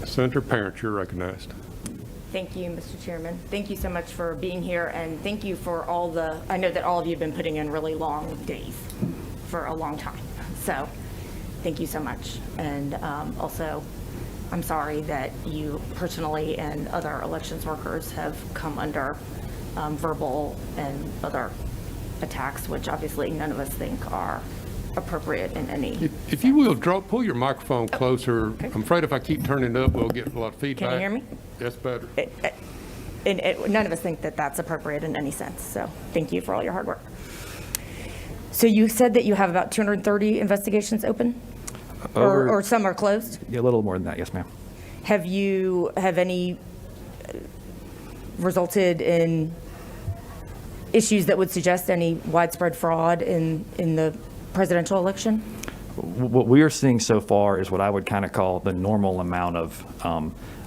Senator Parent, you're recognized. Thank you, Mr. Chairman. Thank you so much for being here, and thank you for all the, I know that all of you have been putting in really long days for a long time. So thank you so much. And also, I'm sorry that you personally and other elections workers have come under verbal and other attacks, which obviously none of us think are appropriate in any. If you will, pull your microphone closer. Okay. I'm afraid if I keep turning it up, we'll get a lot of feedback. Can you hear me? That's better. None of us think that that's appropriate in any sense. So thank you for all your hard work. So you said that you have about 230 investigations open, or some are closed? Yeah, a little more than that, yes, ma'am. Have any resulted in issues that would suggest any widespread fraud in the presidential election? What we are seeing so far is what I would kind of call the normal amount of,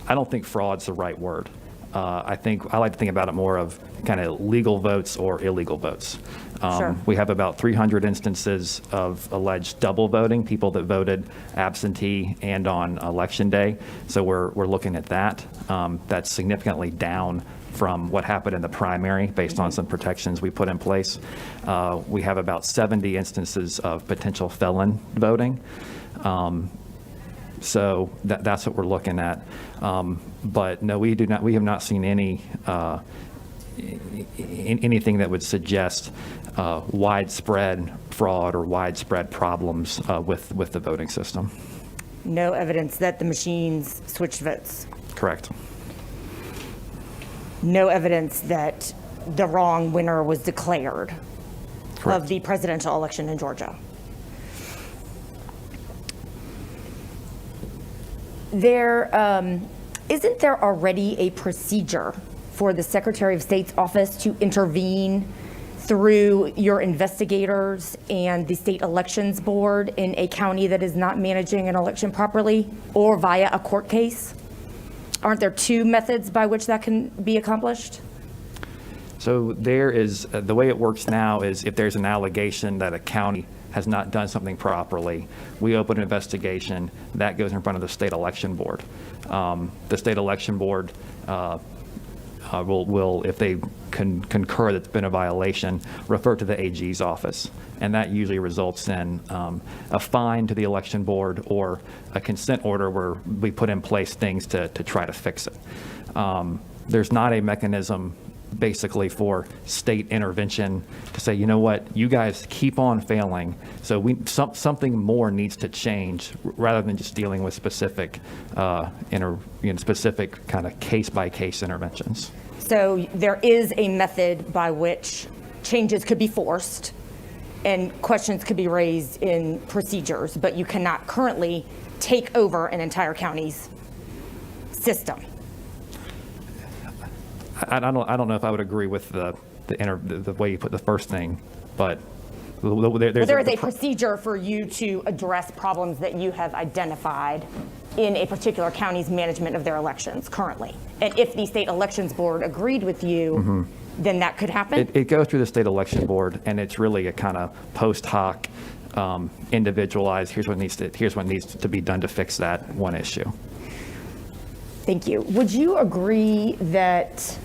I don't think fraud's the right word. I like to think about it more of kind of legal votes or illegal votes. Sure. We have about 300 instances of alleged double voting, people that voted absentee and on election day. So we're looking at that. That's significantly down from what happened in the primary based on some protections we put in place. We have about 70 instances of potential felon voting. So that's what we're looking at. But no, we have not seen anything that would suggest widespread fraud or widespread problems with the voting system. No evidence that the machines switched votes? Correct. No evidence that the wrong winner was declared? Correct. Of the presidential election in Georgia? Isn't there already a procedure for the Secretary of State's office to intervene through your investigators and the State Elections Board in a county that is not managing an election properly, or via a court case? Aren't there two methods by which that can be accomplished? So there is, the way it works now is if there's an allegation that a county has not done something properly, we open an investigation, that goes in front of the State Election Board. The State Election Board will, if they concur that it's been a violation, refer to the AG's office. And that usually results in a fine to the election board or a consent order where we put in place things to try to fix it. There's not a mechanism basically for state intervention to say, you know what, you guys keep on failing, so something more needs to change rather than just dealing with specific specific kind of case-by-case interventions. So there is a method by which changes could be forced and questions could be raised in procedures, but you cannot currently take over an entire county's system. I don't know if I would agree with the way you put the first thing, but there is a procedure for you to address problems that you have identified in a particular county's management of their elections currently. And if the State Elections Board agreed with you, then that could happen? It goes through the State Election Board, and it's really a kind of post hoc, individualized, here's what needs to be done to fix that one issue. Thank you. Would you agree that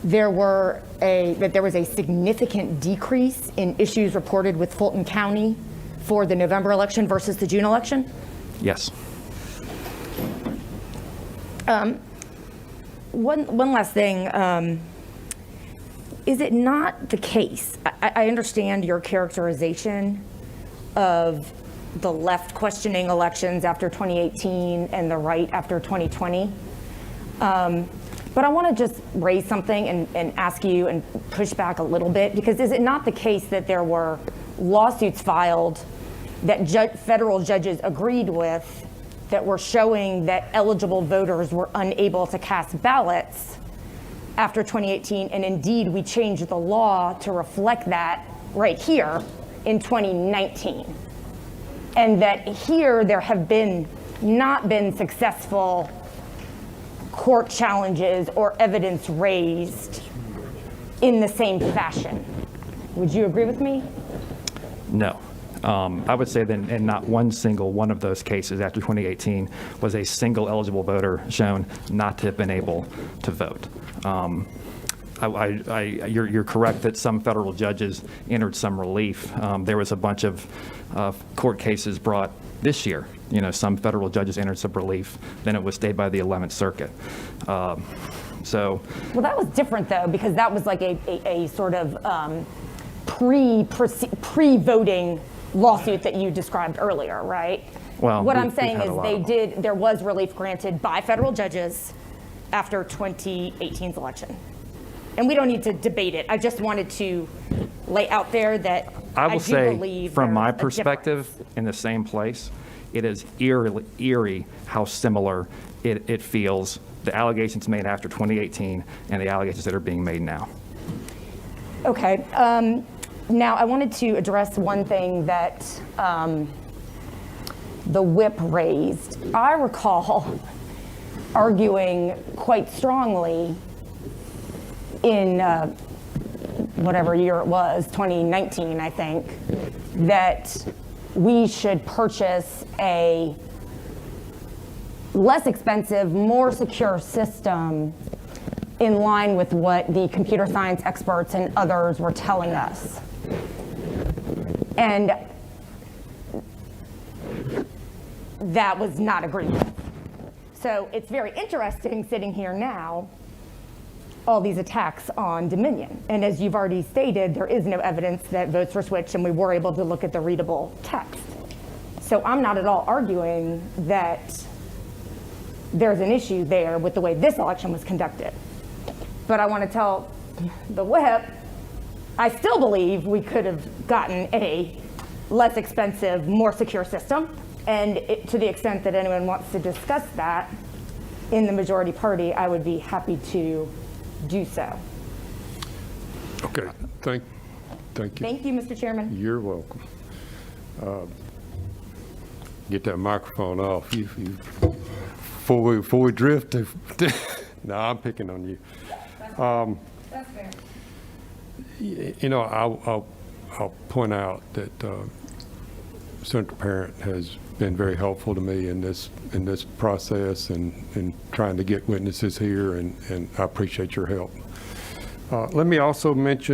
there was a significant decrease in issues reported with Fulton County for the November election versus the June election? Yes. One last thing. Is it not the case? I understand your characterization of the left questioning elections after 2018 and the right after 2020. But I want to just raise something and ask you and push back a little bit, because is it not the case that there were lawsuits filed that federal judges agreed with that were showing that eligible voters were unable to cast ballots after 2018, and indeed we changed the law to reflect that right here in 2019? And that here there have not been successful court challenges or evidence raised in the same fashion. Would you agree with me? No. I would say that in not one single one of those cases after 2018 was a single eligible voter shown not to have been able to vote. You're correct that some federal judges entered some relief. There was a bunch of court cases brought this year. Some federal judges entered some relief. Then it was stayed by the 11th Circuit. Well, that was different, though, because that was like a sort of pre-voting lawsuit that you described earlier, right? Well, what I'm we've saying had a lot of them. there was relief granted by federal judges after 2018's election. And we don't need to debate it. I just wanted to lay out there that I will do say, believe from my there's a perspective, difference. in the same place, it is eerie how similar it feels, the allegations made after 2018 and the allegations that are being made now. Okay. Now, I wanted to address one thing that the whip raised. I recall arguing quite strongly in whatever year it was, 2019, I think, that we should purchase a less expensive, more secure system in line with what the computer science experts and others were telling us. And that was not agreed with. So it's very interesting sitting here now, all these attacks on Dominion. And as you've already stated, there is no evidence that votes were switched, and we were able to look at the readable text. So I'm not at all arguing that there's an issue there with the way this election was conducted. But I want to tell the whip, I still believe we could have gotten a less expensive, more secure system. And to the extent that anyone wants to discuss that in the majority party, I would be happy to do so. Okay, thank you. Thank you, Mr. Chairman. You're welcome. Get that microphone off. Before we drift to, no, I'm picking on you. That's fair. I'll point out that Senator Parent has been very helpful to me in this process and trying to get witnesses here, and I appreciate your help. Let me also mention